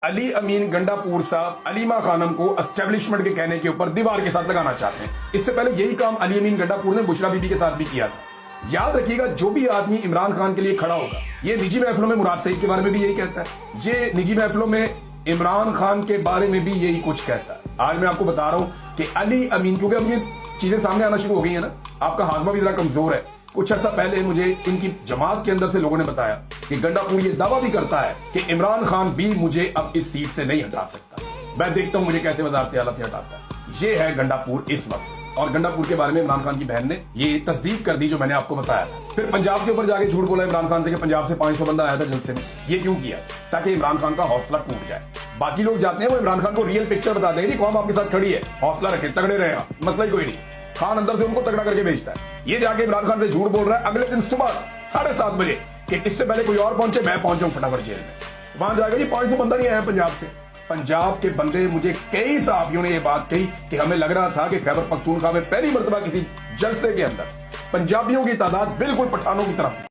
अली अमीन गंडापुर साहब अलीमा खानम को एस्टेब्लिशमेंट के कहने के ऊपर दीवार के साथ लगाना चाहते हैं। इससे पहले यही काम अली अमीन गंडापुर ने बुशरा बीबी के साथ भी किया था। याद रखिएगा, जो भी आदमी इमरान खान के लिए खड़ा होगा, ये निजी महफिलों में मुराद सईद के बारे में भी यही कहता है, ये निजी महफिलों में इमरान खान के बारे में भी यही कुछ कहता है। आज मैं आपको बता रहा हूं कि अली अमीन, क्योंकि अब ये चीजें सामने आना शुरू हो गई है ना, आपका हाजमा भी जरा कमजोर है। कुछ अर्सा पहले मुझे इनकी जमात के अंदर से लोगों ने बताया कि गंडापुर ये दावा भी करता है कि इमरान खान भी मुझे अब इस सीट से नहीं हटा सकता। मैं देखता हूं मुझे कैसे वजारत आला से हटाता है। ये है गंडापुर इस वक्त, और गंडापुर के बारे में इमरान खान की बहन ने ये तस्दीक कर दी जो मैंने आपको बताया था। फिर पंजाब के ऊपर जाके झूठ बोला इमरान खान से कि पंजाब से 500 बंदा आया था जलसे में। ये क्यों किया? ताकि इमरान खान का हौसला टूट जाए। बाकी लोग जाते हैं वो इमरान खान को रियल पिक्चर बताते हैं, कौन आपके साथ खड़ी है, हौसला रखे, तगड़े रहे, मसला ही कोई नहीं। खान अंदर से उनको तगड़ा करके भेजता है। ये जाके इमरान खान से झूठ बोल रहा है अगले दिन सुबह 7:30 बजे कि इससे पहले कोई और पहुंचे, मैं पहुंचूं फटाफट जेल में। वहां जाएगा जी 500 बंदा नहीं आया पंजाब से। पंजाब के बंदे, मुझे कई सहाफियों ने यह बात कही कि हमें लग रहा था कि खैबर पख्तूनख्वा में पहली मर्तबा किसी जलसे के अंदर पंजाबियों की तादाद बिल्कुल पठानों की तरफ थी।